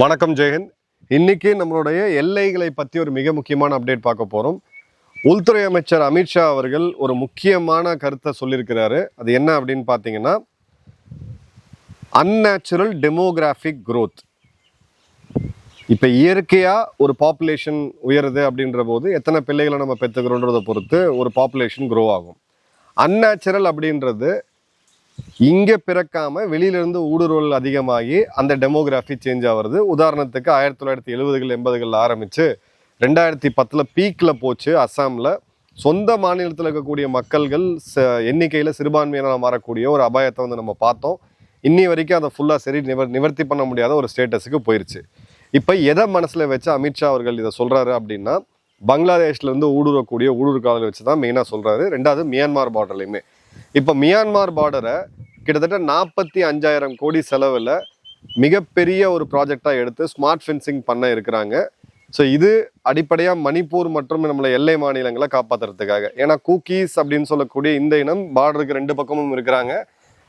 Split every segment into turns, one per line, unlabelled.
வணக்கம் ஜெயஹிந்த். இன்னைக்கு நம்மளுடைய எல்லைகளை பற்றி ஒரு மிக முக்கியமான அப்டேட் பார்க்க போகிறோம். உள்துறை அமைச்சர் அமித்ஷா அவர்கள் ஒரு முக்கியமான கருத்தை சொல்லியிருக்கிறாரு. அது என்ன அப்படின்னு பார்த்தீங்கன்னா, அன்நேச்சுரல் டெமோகிராஃபிக் growth. இப்போ இயற்கையாக ஒரு பாப்புலேஷன் உயருது அப்படின்ற போது எத்தனை பிள்ளைகளை நம்ம பெற்றுக்கிறோன்றதை பொறுத்து ஒரு பாப்புலேஷன் க்ரோ ஆகும். அன்நேச்சுரல் அப்படின்றது இங்கே பிறக்காம வெளியிலிருந்து ஊடுருவல் அதிகமாகி அந்த டெமோகிராஃபி சேஞ்ச் ஆகிறது. உதாரணத்துக்கு 1970கள் 80களில் ஆரம்பித்து 2010 பீக்கில் போச்சு. அஸ்ஸாமில் சொந்த மாநிலத்தில் இருக்கக்கூடிய மக்கள்கள் எண்ணிக்கையில் சிறுபான்மையினராக மாறக்கூடிய ஒரு அபாயத்தை வந்து நம்ம பார்த்தோம். இன்னி வரைக்கும் அதை ஃபுல்லாக நிவர்த்தி பண்ண முடியாத ஒரு ஸ்டேட்டஸுக்கு போயிடுச்சு. இப்போ எதை மனசில் வச்சு அமித்ஷா அவர்கள் இதை சொல்கிறாரு அப்படின்னா, பங்களாதேஷ்லேருந்து ஊடுருவக்கூடிய ஊடுருவல் வச்சு தான் மெயினாக சொல்கிறாரு. ரெண்டாவது மியான்மார் பார்டர்லையுமே. இப்போ மியான்மார் பார்டரை கிட்டத்தட்ட 45,000 கோடி செலவில் மிகப்பெரிய ஒரு ப்ராஜெக்டாக எடுத்து ஸ்மார்ட் ஃபென்சிங் பண்ண இருக்கிறாங்க. ஸோ இது அடிப்படையாக மணிப்பூர் மற்றும் நம்மளை எல்லை மாநிலங்களை காப்பாற்றுறதுக்காக. ஏன்னா கூக்கீஸ் அப்படின்னு சொல்லக்கூடிய இந்த இனம் பார்டருக்கு 2 பக்கமும் இருக்கிறாங்க.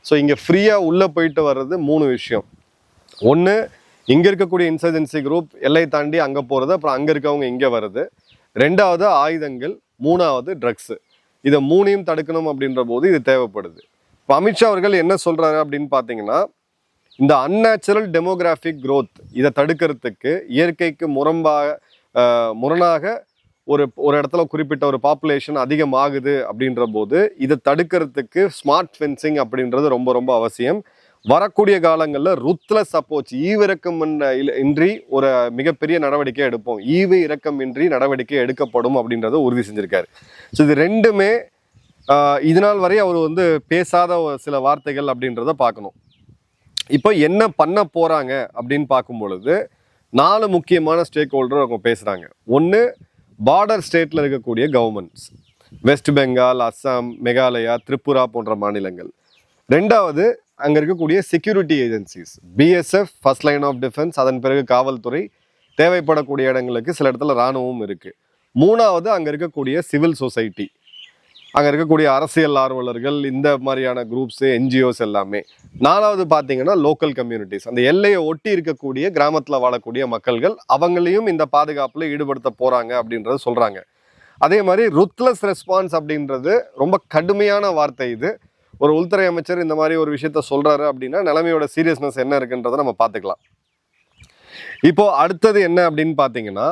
ஸோ இங்கே ஃப்ரீயாக உள்ளே போயிட்டு வர்றது 3 விஷயம். ஒன்று, இங்கே இருக்கக்கூடிய இன்சர்ஜென்சி குரூப் எல்லை தாண்டி அங்கே போகிறது, அப்புறம் அங்கே இருக்கவங்க இங்கே வர்றது. ரெண்டாவது ஆயுதங்கள், மூணாவது ட்ரக்ஸு. இதை 3ஐயும் தடுக்கணும் அப்படின்ற போது இது தேவைப்படுது. இப்போ அமித்ஷா அவர்கள் என்ன சொல்கிறாரு அப்படின்னு பார்த்தீங்கன்னா, இந்த அன்நேச்சுரல் டெமோகிராஃபிக் growth இதை தடுக்கிறதுக்கு இயற்கைக்கு முரணாக ஒரு இடத்துல குறிப்பிட்ட ஒரு பாப்புலேஷன் அதிகமாகுது அப்படின்ற போது இதை தடுக்கிறதுக்கு ஸ்மார்ட் ஃபென்சிங் அப்படின்றது ரொம்ப ரொம்ப அவசியம். வரக்கூடிய காலங்களில் ருத்லெஸ் அப்ரோச், ஈவிரக்கம் இன்றி ஒரு மிகப்பெரிய நடவடிக்கை எடுப்போம், இரக்கம் இன்றி நடவடிக்கை எடுக்கப்படும் அப்படின்றத உறுதி செஞ்சிருக்காரு. ஸோ இது ரெண்டுமே இதனால் வரை அவர் வந்து பேசாத சில வார்த்தைகள் அப்படின்றத பார்க்கணும். இப்போ என்ன பண்ண போகிறாங்க அப்படின்னு பார்க்கும் பொழுது 4 முக்கியமான ஸ்டேக் ஹோல்டர் அவங்க பேசுகிறாங்க. ஒன்று, பார்டர் ஸ்டேட்டில் இருக்கக்கூடிய கவர்மெண்ட்ஸ், வெஸ்ட் பெங்கால், அஸ்ஸாம், மேகாலயா, திரிபுரா போன்ற மாநிலங்கள். ரெண்டாவது, அங்கே இருக்கக்கூடிய security agencies, BSF first line of defence, அதன் பிறகு காவல்துறை, தேவைப்படக்கூடிய இடங்களுக்கு சில இடத்துல இராணுவமும் இருக்குது. மூணாவது, அங்கே இருக்கக்கூடிய சிவில் சொசைட்டி, அங்கே இருக்கக்கூடிய அரசியல் ஆர்வலர்கள், இந்த மாதிரியான குரூப்ஸு, என்ஜிஓஸ் எல்லாமே. நாலாவது பார்த்தீங்கன்னா லோக்கல் கம்யூனிட்டிஸ், அந்த எல்லையை ஒட்டி இருக்கக்கூடிய கிராமத்தில் வாழக்கூடிய மக்கள்கள், அவங்களையும் இந்த பாதுகாப்பில் ஈடுபடுத்த போகிறாங்க அப்படின்றது சொல்கிறாங்க. அதே மாதிரி ருத்லெஸ் ரெஸ்பான்ஸ் அப்படின்றது ரொம்ப கடுமையான வார்த்தை. இது ஒரு உள்துறை அமைச்சர் இந்த மாதிரி ஒரு விஷயத்த சொல்றாரு அப்படின்னா நிலைமையோட சீரியஸ்னஸ் என்ன இருக்குன்றதை நம்ம பார்த்துக்கலாம். இப்போ அடுத்தது என்ன அப்படின்னு பார்த்தீங்கன்னா,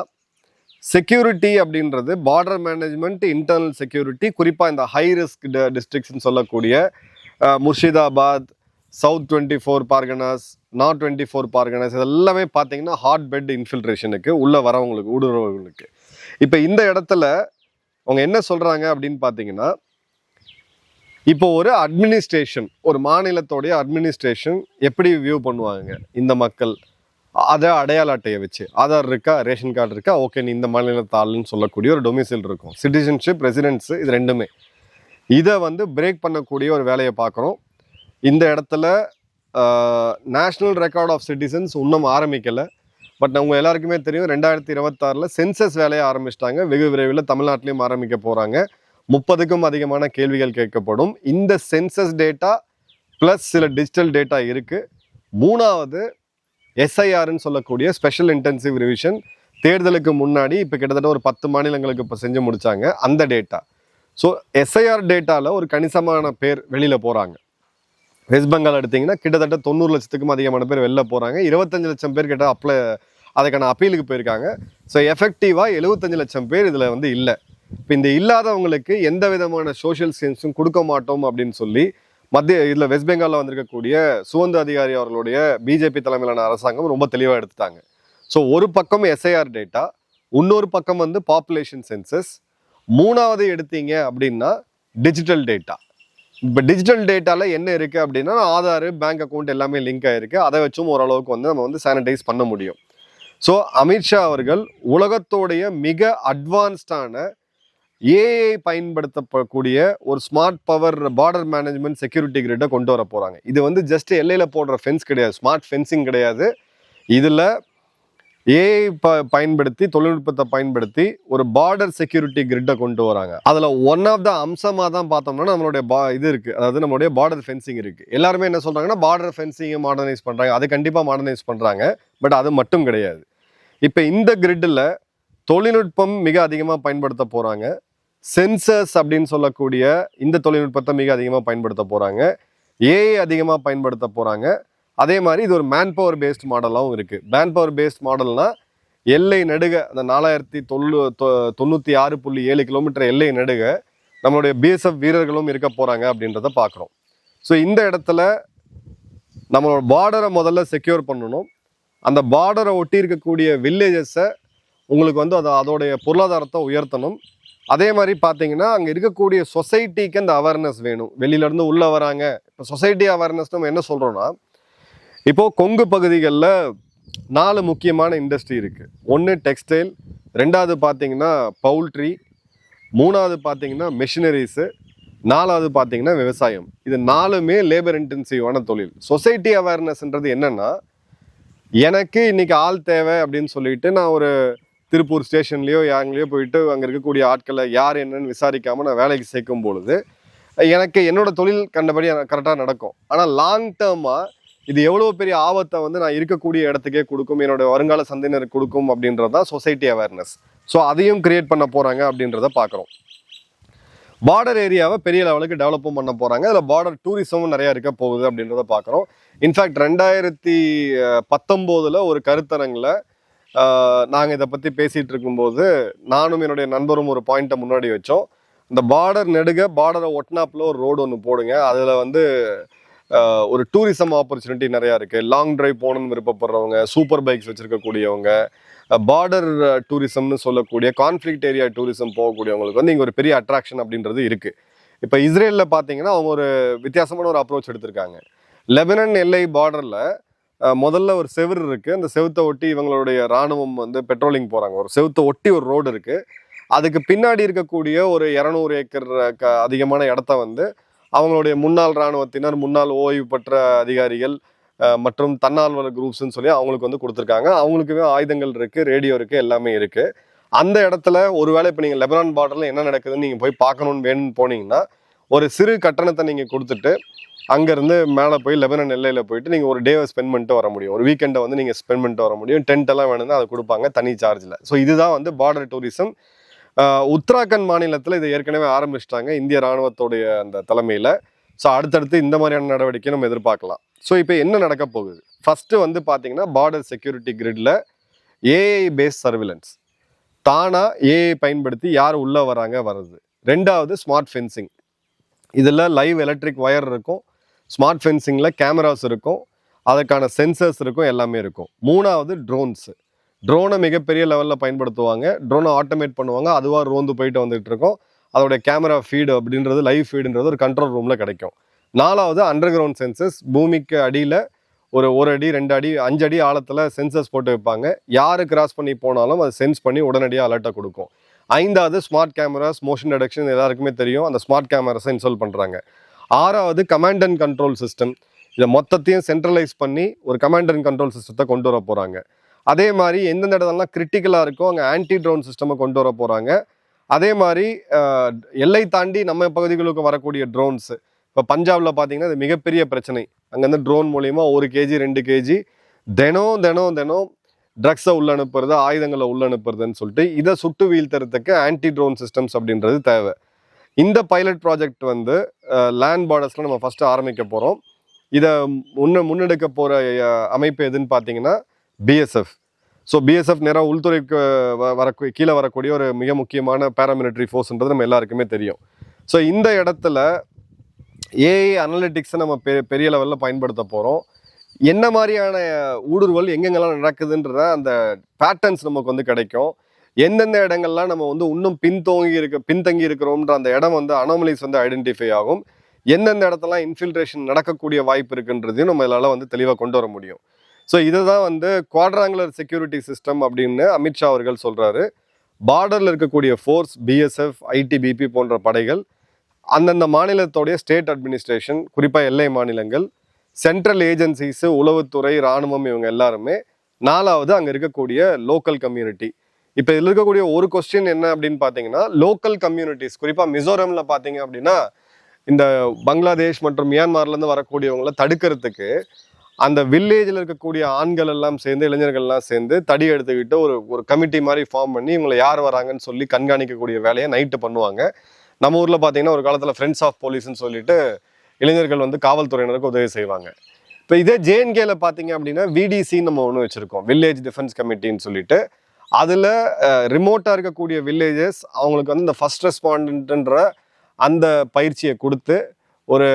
செக்யூரிட்டி அப்படின்றது பார்டர் மேனேஜ்மெண்ட், இன்டர்னல் செக்யூரிட்டி, குறிப்பாக இந்த ஹை ரிஸ்க் டிஸ்ட்ரிக்ட்ஸ்ன்னு சொல்லக்கூடிய முர்ஷிதாபாத், சவுத் 24 பார்கனாஸ், நார்த் 24 பார்கனாஸ், இதெல்லாமே பார்த்தீங்கன்னா ஹாட் பெட் இன்ஃபில்ட்ரேஷனுக்கு உள்ள வரவங்களுக்கு, ஊடுருவர்களுக்கு. இப்போ இந்த இடத்துல அவங்க என்ன சொல்றாங்க அப்படின்னு பார்த்தீங்கன்னா, இப்போ ஒரு அட்மினிஸ்ட்ரேஷன், ஒரு மாநிலத்தோடைய அட்மினிஸ்ட்ரேஷன் எப்படி வியூ பண்ணுவாங்க, இந்த மக்கள் அதை அடையாள அட்டையை வச்சு, ஆதார் இருக்கா, ரேஷன் கார்டு இருக்கா, ஓகே நீ இந்த மாநிலத்தாள்னு சொல்லக்கூடிய ஒரு டொமிசைல் இருக்கும், சிட்டிசன்ஷிப், ரெசிடென்ஸு, இது ரெண்டுமே. இதை வந்து பிரேக் பண்ணக்கூடிய ஒரு வேலையை பார்க்குறோம். இந்த இடத்துல நேஷ்னல் ரெக்கார்ட் ஆஃப் சிட்டிசன்ஸ் இன்னும் ஆரம்பிக்கலை. பட் அவங்க எல்லாருக்குமே தெரியும், 2026 சென்சஸ் வேலையை ஆரம்பிச்சிட்டாங்க. வெகு விரைவில் தமிழ்நாட்டிலையும் ஆரம்பிக்க போகிறாங்க. 30க்கும் அதிகமான கேள்விகள் கேட்கப்படும். இந்த சென்சஸ் டேட்டா ப்ளஸ் சில டிஜிட்டல் டேட்டா இருக்குது. மூணாவது, எஸ்ஐஆர்ன்னு சொல்லக்கூடிய ஸ்பெஷல் இன்டென்சிவ் ரிவிஷன், தேர்தலுக்கு முன்னாடி இப்போ கிட்டத்தட்ட ஒரு 10 மாநிலங்களுக்கு இப்போ செஞ்சு முடித்தாங்க அந்த டேட்டா. ஸோ எஸ்ஐஆர் டேட்டாவில் ஒரு கணிசமான பேர் வெளியில் போகிறாங்க. வெஸ்ட் பெங்கால் எடுத்திங்கன்னா கிட்டத்தட்ட 90 லட்சத்துக்கும் அதிகமான பேர் வெளில போகிறாங்க. 25 லட்சம் பேர் கிட்ட அதுக்கான அப்பீலுக்கு போயிருக்காங்க. ஸோ எஃபெக்டிவாக 75 லட்சம் பேர் இதில் வந்து இல்லை. இப்போ இந்த இல்லாதவங்களுக்கு எந்த விதமான சோஷியல் ஸ்கீம்ஸும் கொடுக்க மாட்டோம் அப்படின்னு சொல்லி இதில் வெஸ்ட் பெங்காலில் வந்திருக்கக்கூடிய சுதந்திர அதிகாரி அவர்களுடைய பிஜேபி தலைமையிலான அரசாங்கம் ரொம்ப தெளிவாக எடுத்துட்டாங்க. ஸோ ஒரு பக்கம் எஸ்ஐஆர் டேட்டா, இன்னொரு பக்கம் வந்து பாப்புலேஷன் சென்சஸ், மூணாவது எடுத்தீங்க அப்படின்னா டிஜிட்டல் டேட்டா. இப்போ டிஜிட்டல் டேட்டாவில் என்ன இருக்குது அப்படின்னா, ஆதார், பேங்க் அக்கௌண்ட் எல்லாமே லிங்க் ஆகிருக்கு. அதை வச்சும் ஓரளவுக்கு வந்து நம்ம வந்து சானிடைஸ் பண்ண முடியும். ஸோ அமித்ஷா அவர்கள் உலகத்தோடைய மிக அட்வான்ஸ்டான ஏஐ பயன்படுத்தக்கூடிய ஒரு smart power border management security கிரிட்டை கொண்டு வர போகிறாங்க. இது வந்து ஜஸ்ட் எல்லையில் போடுற ஃபென்ஸ் கிடையாது, ஸ்மார்ட் ஃபென்சிங் கிடையாது. இதில் ஏஐ பயன்படுத்தி தொழில்நுட்பத்தை பயன்படுத்தி ஒரு பார்டர் செக்யூரிட்டி கிரிட்டை கொண்டு வராங்க. அதில் ஒன் ஆஃப் த அம்சமாக தான் பார்த்தோம்னா நம்மளுடைய இது இருக்குது, அதாவது நம்மளுடைய பார்டர் ஃபென்சிங் இருக்குது. எல்லாருமே என்ன சொல்கிறாங்கன்னா பார்டர் ஃபென்சிங்கை மாடர்னைஸ் பண்ணுறாங்க, அது கண்டிப்பாக மாடர்னைஸ் பண்ணுறாங்க. பட் அது மட்டும் கிடையாது. இப்போ இந்த கிரிட்டில் தொழில்நுட்பம் மிக அதிகமாக பயன்படுத்த போகிறாங்க. சென்சர்ஸ் அப்படின்னு சொல்லக்கூடிய இந்த தொழில்நுட்பத்தை மிக அதிகமாக பயன்படுத்த போகிறாங்க. ஏஐ அதிகமாக பயன்படுத்த போகிறாங்க. அதே மாதிரி இது ஒரு மேன் பவர் பேஸ்ட் மாடலாகவும் இருக்குது. மேன் பவர் பேஸ்ட் மாடல்னால் எல்லை நெடுக அந்த 4096.7 கிலோமீட்டர் எல்லை நெடுக நம்மளுடைய பிஎஸ்எஃப் வீரர்களும் இருக்க போகிறாங்க அப்படின்றத பார்க்குறோம். ஸோ இந்த இடத்துல நம்மளோட பார்டரை முதல்ல செக்யூர் பண்ணணும். அந்த பார்டரை ஒட்டி இருக்கக்கூடிய வில்லேஜஸை உங்களுக்கு வந்து அதோடைய பொருளாதாரத்தை உயர்த்தணும். அதே மாதிரி பார்த்தீங்கன்னா அங்கே இருக்கக்கூடிய சொசைட்டிக்கு அந்த அவேர்னஸ் வேணும். வெளியிலேருந்து உள்ளே வராங்க. இப்போ சொசைட்டி அவேர்னஸ் நம்ம என்ன சொல்கிறோன்னா, இப்போது கொங்கு பகுதிகளில் 4 முக்கியமான இண்டஸ்ட்ரி இருக்குது. ஒன்று டெக்ஸ்டைல், 2வது பார்த்தீங்கன்னா பவுல்ட்ரி, 3வது பார்த்தீங்கன்னா மெஷினரிஸு, 4வது பார்த்தீங்கன்னா விவசாயம். இது 4மே லேபர் இன்டென்சிவான தொழில். சொசைட்டி அவேர்னஸ்ன்றது என்னென்னா, எனக்கு இன்னைக்கு ஆள் தேவை அப்படின்னு சொல்லிட்டு நான் ஒரு திருப்பூர் ஸ்டேஷன்லேயோ எங்கேயோ போயிட்டு அங்கே இருக்கக்கூடிய ஆட்களை யார் என்னன்னு விசாரிக்காமல் நான் வேலைக்கு சேர்க்கும் பொழுது எனக்கு என்னோட தொழில் கண்டபடி கரெக்டாக நடக்கும். ஆனால் லாங் டேர்மாக இது எவ்வளோ பெரிய ஆபத்தை வந்து நான் இருக்கக்கூடிய இடத்துக்கே கொடுக்கும், என்னோட வருங்கால சந்ததியினருக்கு கொடுக்கும் அப்படின்றது தான் சொசைட்டி அவேர்னஸ். ஸோ அதையும் கிரியேட் பண்ண போகிறாங்க அப்படின்றத பார்க்குறோம். பார்டர் ஏரியாவை பெரிய லெவலுக்கு டெவலப்பும் பண்ண போகிறாங்க. அதில் பார்டர் டூரிசமும் நிறையா இருக்க போகுது அப்படின்றத பார்க்குறோம். இன்ஃபேக்ட் 2019 ஒரு கருத்தரங்கில் நாங்கள் இதை பற்றி பேசிகிட்டு இருக்கும்போது நானும் என்னுடைய நண்பரும் ஒரு பாயிண்ட்டை முன்னாடி வச்சோம். இந்த பார்டர் நெடுக பார்டரை ஒட்டினாப்பில் ஒரு ரோடு ஒன்று போடுங்க, அதில் வந்து ஒரு டூரிசம் ஆப்பர்ச்சுனிட்டி நிறையா இருக்குது. லாங் ட்ரைவ் போகணுன்னு விருப்பப்படுறவங்க, சூப்பர் பைக்ஸ் வச்சுருக்கக்கூடியவங்க, பார்டர் டூரிசம்னு சொல்லக்கூடிய கான்ஃப்ளிக்ட் ஏரியா டூரிசம் போகக்கூடியவங்களுக்கு வந்து இங்கே ஒரு பெரிய அட்ராக்ஷன் அப்படின்றது இருக்குது. இப்போ இஸ்ரேலில் பார்த்தீங்கன்னா அவங்க ஒரு வித்தியாசமான ஒரு அப்ரோச் எடுத்திருக்காங்க. லெபனன் எல்லை பார்டரில் முதல்ல ஒரு செவுரு இருக்குது. அந்த செவுத்தை ஒட்டி இவங்களுடைய இராணுவம் வந்து பெட்ரோலிங் போகிறாங்க. ஒரு செவுத்தை ஒட்டி ஒரு ரோடு இருக்குது. அதுக்கு பின்னாடி இருக்கக்கூடிய ஒரு 200 ஏக்கர் அதிகமான இடத்த வந்து அவங்களுடைய முன்னாள் இராணுவத்தினர், முன்னாள் ஓய்வு பெற்ற அதிகாரிகள் மற்றும் தன்னார்வலர் குரூப்ஸ்ன்னு சொல்லி அவங்களுக்கு வந்து கொடுத்துருக்காங்க. அவங்களுக்குமே ஆயுதங்கள் இருக்குது, ரேடியோ இருக்குது, எல்லாமே இருக்குது. அந்த இடத்துல ஒருவேளை இப்போ நீங்கள் லெபனான் பார்டரில் என்ன நடக்குதுன்னு நீங்கள் போய் பார்க்கணுன்னு வேணும்னு போனீங்கன்னா ஒரு சிறு கட்டணத்தை நீங்கள் கொடுத்துட்டு அங்கேருந்து மேலே போய் லெபனான் எல்லையில் போயிட்டு நீங்கள் ஒரு டேவை ஸ்பெண்ட் பண்ணிட்டு வர முடியும். ஒரு வீக்கெண்டை வந்து நீங்கள் ஸ்பெண்ட் பண்ணிட்டு வர முடியும். டென்ட் எல்லாம் வேணும்னா அதை கொடுப்பாங்க தனி சார்ஜில். ஸோ இதுதான் வந்து பார்டர் டூரிசம். உத்தராகண்ட் மாநிலத்தில் இதை ஏற்கனவே ஆரம்பிச்சிட்டாங்க இந்திய இராணுவத்தோடைய அந்த தலைமையில். ஸோ அடுத்தடுத்து இந்த மாதிரியான நடவடிக்கை நம்ம எதிர்பார்க்கலாம். ஸோ இப்போ என்ன நடக்க போகுது? ஃபஸ்ட்டு வந்து பார்த்தீங்கன்னா பார்டர் செக்யூரிட்டி கிரிட்ல ஏஐ பேஸ்ட் சர்விலன்ஸ், தானாக ஏஐ பயன்படுத்தி யார் உள்ளே வராங்க வர்றது. 2வது ஸ்மார்ட் ஃபென்சிங், இதில் லைவ் எலக்ட்ரிக் ஒயர் இருக்கும். ஸ்மார்ட் ஃபென்சிங்கில் கேமராஸ் இருக்கும், அதுக்கான சென்சர்ஸ் இருக்கும், எல்லாமே இருக்கும். 3வது ட்ரோன்ஸு. ட்ரோனை மிகப்பெரிய லெவலில் பயன்படுத்துவாங்க. ட்ரோனை ஆட்டோமேட் பண்ணுவாங்க, அதுவாக ரோந்து போயிட்டு வந்துட்டு இருக்கோம். அதோடைய கேமரா ஃபீடு அப்படின்றது, லைவ் ஃபீடுன்றது ஒரு கண்ட்ரோல் ரூமில் கிடைக்கும். 4வது அண்டர் கிரவுண்ட் சென்சர்ஸ். பூமிக்கு அடியில் ஒரு 1 அடி 2 அடி 5 அடி ஆழத்தில் சென்சர்ஸ் போட்டு வைப்பாங்க. யார் கிராஸ் பண்ணி போனாலும் அதை சென்ஸ் பண்ணி உடனடியாக அலர்ட்டை கொடுக்கும். 5வது ஸ்மார்ட் கேமராஸ், மோஷன் டிடெக்ஷன் எல்லாருக்குமே தெரியும். அந்த ஸ்மார்ட் கேமராஸை இன்ஸ்டால் பண்ணுறாங்க. 6வது கமாண்ட் அண்ட் கண்ட்ரோல் சிஸ்டம். இதை மொத்தத்தையும் சென்ட்ரலைஸ் பண்ணி ஒரு கமாண்ட் அண்ட் கண்ட்ரோல் சிஸ்டத்தை கொண்டு வர போகிறாங்க. அதே மாதிரி எந்தெந்த இடத்துலலாம் கிரிட்டிக்கலாக இருக்கோ அங்கே ஆன்டி ட்ரோன் சிஸ்டமை கொண்டு வர போகிறாங்க. அதே மாதிரி எல்லை தாண்டி நம்ம பகுதிகளுக்கு வரக்கூடிய ட்ரோன்ஸு, இப்போ பஞ்சாபில் பார்த்தீங்கன்னா அது மிகப்பெரிய பிரச்சனை. அங்கேருந்து ட்ரோன் மூலிமா 1 kg 2 kg தினம் ட்ரக்ஸை உள்ள அனுப்புறது, ஆயுதங்களை உள்ள அனுப்புறதுன்னு சொல்லிட்டு இதை சுட்டு வீழ்த்துறதுக்கு ஆன்டி ட்ரோன் சிஸ்டம்ஸ் அப்படின்றது தேவை. இந்த பைலட் ப்ராஜெக்ட் வந்து லேண்ட் பார்டர்ஸில் நம்ம ஃபஸ்ட்டு ஆரம்பிக்க போகிறோம். இதை முன்னெடுக்க போகிற அமைப்பு எதுன்னு பார்த்தீங்கன்னா பிஎஸ்எஃப். ஸோ பிஎஸ்எஃப் நேராக உள்துறைக்கு கீழே வரக்கூடிய ஒரு மிக முக்கியமான பேராமிலிட்டரி ஃபோர்ஸ்ன்றது நம்ம எல்லாருக்குமே தெரியும். ஸோ இந்த இடத்துல ஏஐ அனலிட்டிக்ஸை நம்ம பெரிய லெவலில் பயன்படுத்த போகிறோம். என்ன மாதிரியான ஊடுருவல் எங்கெங்கெல்லாம் நடக்குதுன்ற அந்த பேட்டர்ன்ஸ் நமக்கு வந்து கிடைக்கும். எந்தெந்த இடங்கள்லாம் நம்ம வந்து இன்னும் பின்தங்கி இருக்கிறோம்ன்ற அந்த இடம் வந்து அனாமலிஸ் வந்து ஐடென்டிஃபை ஆகும். எந்தெந்த இடத்துலாம் இன்ஃபில்ட்ரேஷன் நடக்கக்கூடிய வாய்ப்பு இருக்குன்றதையும் நம்ம இதெல்லாம் வந்து தெளிவாக கொண்டு வர முடியும். ஸோ இதை தான் வந்து குவாட்ராங்குலர் செக்யூரிட்டி சிஸ்டம் அப்படின்னு அமித்ஷா அவர்கள் சொல்கிறாரு. பார்டரில் இருக்கக்கூடிய ஃபோர்ஸ், பிஎஸ்எஃப், ஐடிபிபி போன்ற படைகள், அந்தந்த மாநிலத்தோடைய ஸ்டேட் அட்மினிஸ்ட்ரேஷன், குறிப்பாக எல்லை மாநிலங்கள், சென்ட்ரல் ஏஜென்சிஸு, உளவுத்துறை, இராணுவம், இவங்க எல்லாருமே 4வது அங்கே இருக்கக்கூடிய லோக்கல் கம்யூனிட்டி. இப்போ இதில் இருக்கக்கூடிய ஒரு கொஸ்டின் என்ன அப்படின்னு பார்த்தீங்கன்னா, லோக்கல் கம்யூனிட்டிஸ் குறிப்பாக மிசோரமில் பார்த்தீங்க அப்படின்னா இந்த பங்களாதேஷ் மற்றும் மியான்மர்லேருந்து வரக்கூடியவங்களை தடுக்கிறதுக்கு அந்த வில்லேஜில் இருக்கக்கூடிய ஆண்கள் எல்லாம் சேர்ந்து இளைஞர்கள்லாம் சேர்ந்து தடி எடுத்துக்கிட்டு ஒரு ஒரு கமிட்டி மாதிரி ஃபார்ம் பண்ணி இவங்களை யார் வராங்கன்னு சொல்லி கண்காணிக்கக்கூடிய வேலையை நைட்டு பண்ணுவாங்க. நம்ம ஊரில் பார்த்தீங்கன்னா ஒரு காலத்தில் ஃப்ரெண்ட்ஸ் ஆஃப் போலீஸ்ன்னு சொல்லிட்டு இளைஞர்கள் வந்து காவல்துறையினருக்கு உதவி செய்வாங்க. இப்போ இதே ஜேஎன்கேல பார்த்தீங்க அப்படின்னா விடிசின்னு நம்ம ஒன்று வச்சுருக்கோம், வில்லேஜ் டிஃபென்ஸ் கமிட்டின்னு சொல்லிட்டு. அதில் ரிமோட்டாக இருக்கக்கூடிய வில்லேஜஸ் அவங்களுக்கு வந்து இந்த ஃபர்ஸ்ட் ரெஸ்பாண்டன்ட்ன்ற அந்த பயிற்சியை கொடுத்து ஒரு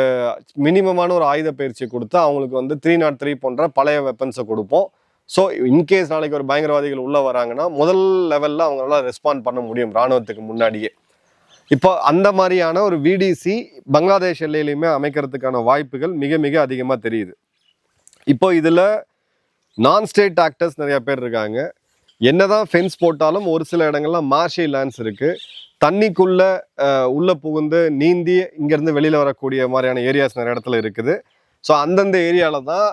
மினிமமான ஒரு ஆயுத பயிற்சியை கொடுத்து அவங்களுக்கு வந்து 303 போன்ற பழைய வெப்பன்ஸை கொடுப்போம். ஸோ இன்கேஸ் நாளைக்கு ஒரு பயங்கரவாதிகள் உள்ளே வராங்கன்னா முதல் லெவலில் அவங்களால ரெஸ்பாண்ட் பண்ண முடியும் இராணுவத்துக்கு முன்னாடியே. இப்போ அந்த மாதிரியான ஒரு விடிசி பங்களாதேஷ் எல்லையிலையுமே அமைக்கிறதுக்கான வாய்ப்புகள் மிக மிக அதிகமாக தெரியுது. இப்போ இதில் நான் ஸ்டேட் ஆக்டர்ஸ் நிறைய பேர் இருக்காங்க. என்னதான் ஃபென்ஸ் போட்டாலும் ஒரு சில இடங்கள்ல மார்ஷி லேண்ட்ஸ் இருக்குது. தண்ணிக்குள்ளே உள்ளே புகுந்து நீந்தி இங்கேருந்து வெளியில் வரக்கூடிய மாதிரியான ஏரியாஸ் நிறைய இடத்துல இருக்குது. ஸோ அந்தந்த ஏரியாவில் தான்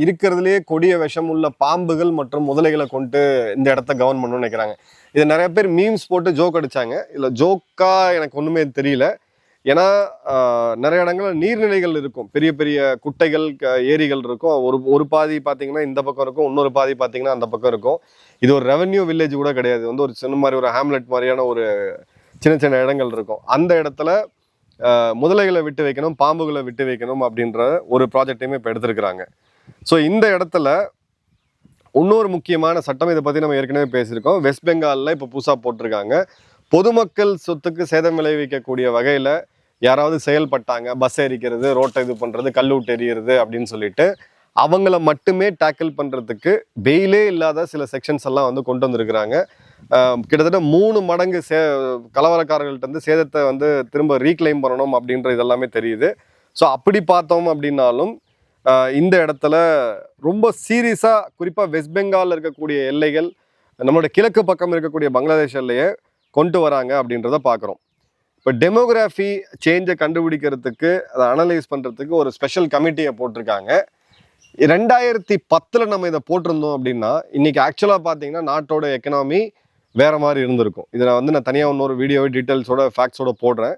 இருக்கிறதுலே கொடிய விஷம் உள்ள பாம்புகள் மற்றும் முதலைகளை கொண்டு இந்த இடத்த கவர்ன் பண்ணணும்னு நினைக்கிறாங்க. இதை நிறைய பேர் மீம்ஸ் போட்டு ஜோக் அடித்தாங்க. இல்லை ஜோக்கா எனக்கு ஒன்றுமே தெரியல. ஏன்னா நிறைய இடங்களில் நீர்நிலைகள் இருக்கும், பெரிய பெரிய குட்டைகள் ஏரிகள் இருக்கும். ஒரு பாதி பார்த்தீங்கன்னா இந்த பக்கம் இருக்கும், இன்னொரு பாதி பார்த்தீங்கன்னா அந்த பக்கம் இருக்கும். இது ஒரு ரெவன்யூ வில்லேஜ் கூட கிடையாது, வந்து ஒரு சின்ன மாதிரி ஒரு ஹேம்லெட் மாதிரியான ஒரு சின்ன சின்ன இடங்கள் இருக்கும். அந்த இடத்துல முதலைகளை விட்டு வைக்கணும், பாம்புகளை விட்டு வைக்கணும் அப்படின்ற ஒரு ப்ராஜெக்டையுமே இப்போ எடுத்திருக்கிறாங்க. ஸோ இந்த இடத்துல இன்னொரு முக்கியமான சட்டம், இதை பற்றி நம்ம ஏற்கனவே பேசியிருக்கோம், வெஸ்ட் பெங்காலில் இப்போ புதுசாக போட்டிருக்காங்க. பொதுமக்கள் சொத்துக்கு சேதம் விளைவிக்கக்கூடிய வகையில் யாராவது செயல்பட்டாங்க, பஸ் எரிக்கிறது, ரோட்டை இது பண்ணுறது, கல்லூட்டு எறிகிறது அப்படின்னு சொல்லிட்டு அவங்கள மட்டுமே டேக்கிள் பண்ணுறதுக்கு பெயிலே இல்லாத சில செக்ஷன்ஸ் எல்லாம் வந்து கொண்டு வந்திருக்கிறாங்க. கிட்டத்தட்ட 3 மடங்கு கலவரக்காரர்கள்ட்ட வந்து சேதத்தை வந்து திரும்ப ரீக்ளைம் பண்ணணும் அப்படின்ற இதெல்லாமே தெரியுது. ஸோ அப்படி பார்த்தோம் அப்படின்னாலும் இந்த இடத்துல ரொம்ப சீரியஸாக குறிப்பாக வெஸ்ட் பெங்காலில் இருக்கக்கூடிய எல்லைகள் நம்மளோட கிழக்கு பக்கம் இருக்கக்கூடிய பங்களாதேஷ் எல்லையை கொண்டு வராங்க அப்படின்றத பார்க்குறோம். இப்போ டெமோகிராஃபி சேஞ்சை கண்டுபிடிக்கிறதுக்கு அதை அனலைஸ் பண்ணுறதுக்கு ஒரு ஸ்பெஷல் கமிட்டியை போட்டிருக்காங்க. 2010 நம்ம இதை போட்டிருந்தோம் அப்படின்னா இன்னைக்கு ஆக்சுவலாக பார்த்தீங்கன்னா நாட்டோட எக்கனாமி வேற மாதிரி இருந்திருக்கும். இதை நான் தனியாக இன்னொரு வீடியோவை டீட்டெயில்ஸோட ஃபேக்ட்ஸோட போடுறேன்.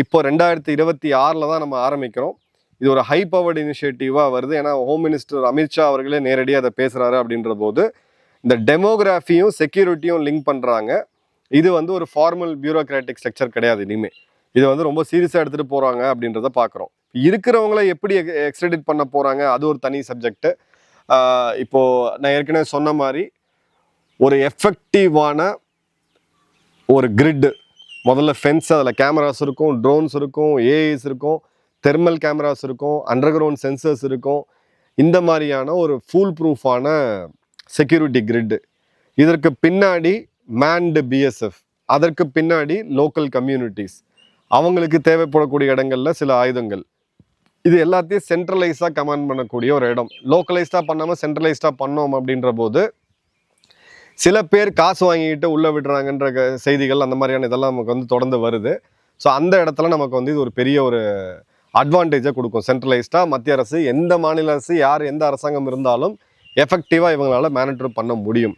இப்போ 2026 தான் நம்ம ஆரம்பிக்கிறோம். இது ஒரு ஹை பவர்டு இனிஷியேட்டிவாக வருது. ஏன்னா ஹோம் மினிஸ்டர் அமித்ஷா அவர்களே நேரடியாக அதை பேசுகிறாரு அப்படின்ற போது இந்த டெமோகிராஃபியும் செக்யூரிட்டியும் லிங்க் பண்ணுறாங்க. இது வந்து ஒரு ஃபார்மல் பியூரோக்ராட்டிக் ஸ்ட்ரக்சர் கிடையாது. இனிமேல் இதை வந்து ரொம்ப சீரியஸாக எடுத்துகிட்டு போகிறாங்க அப்படின்றத பார்க்குறோம். இருக்கிறவங்கள எப்படி எக்ஸ்ட்ரெடிட் பண்ண போகிறாங்க அது ஒரு தனி சப்ஜெக்ட். இப்போது நான் ஏற்கனவே சொன்ன மாதிரி ஒரு எஃபெக்டிவான ஒரு கிரிட்டு, முதல்ல ஃபென்ஸ், அதில் கேமராஸ் இருக்கும், ட்ரோன்ஸ் இருக்கும், ஏஐஸ் இருக்கும், தெர்மல் கேமராஸ் இருக்கும், அண்டர் கிரவுண்ட் சென்சர்ஸ் இருக்கும். இந்த மாதிரியான ஒரு ஃபுல் ப்ரூஃபான செக்யூரிட்டி கிரிட்டு. இதற்கு பின்னாடி மேன்டு பிஎஸ்எஃப், அதற்கு பின்னாடி லோக்கல் கம்யூனிட்டிஸ், அவங்களுக்கு தேவைப்படக்கூடிய இடங்களில் சில ஆயுதங்கள், இது எல்லாத்தையும் சென்ட்ரலைஸாக கமாண்ட் பண்ணக்கூடிய ஒரு இடம். லோக்கலைஸ்டாக பண்ணாமல் சென்ட்ரலைஸ்டாக பண்ணோம் அப்படின்ற போது சில பேர் காசு வாங்கிக்கிட்டு உள்ளே விடுறாங்கன்ற செய்திகள் அந்த மாதிரியான இதெல்லாம் நமக்கு வந்து தொடர்ந்து வருது. ஸோ அந்த இடத்துல நமக்கு வந்து இது ஒரு பெரிய ஒரு அட்வான்டேஜை கொடுக்கும். சென்ட்ரலைஸ்டாக மத்திய அரசு, எந்த மாநில அரசு, யார் எந்த அரசாங்கம் இருந்தாலும் எஃபெக்டிவாக இவங்களால மேனிட்டர் பண்ண முடியும்.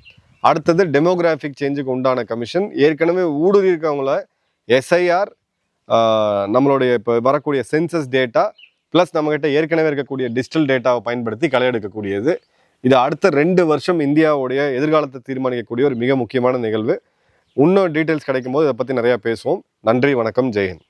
அடுத்தது டெமோகிராஃபிக் சேஞ்சுக்கு உண்டான கமிஷன். ஏற்கனவே ஊடுருவி இருக்கவங்கள எஸ்ஐஆர், நம்மளுடைய இப்போ வரக்கூடிய சென்சஸ் டேட்டா ப்ளஸ் நம்மகிட்ட ஏற்கனவே இருக்கக்கூடிய டிஜிட்டல் டேட்டாவை பயன்படுத்தி களை எடுக்கக்கூடியது. இது அடுத்த 2 வருஷம் இந்தியாவுடைய எதிர்காலத்தை தீர்மானிக்கக்கூடிய ஒரு மிக முக்கியமான நிகழ்வு. இன்னும் டீட்டெயில்ஸ் கிடைக்கும் போது இதை பற்றி நிறையா பேசுவோம். நன்றி, வணக்கம், ஜெய்ஹிந்த்.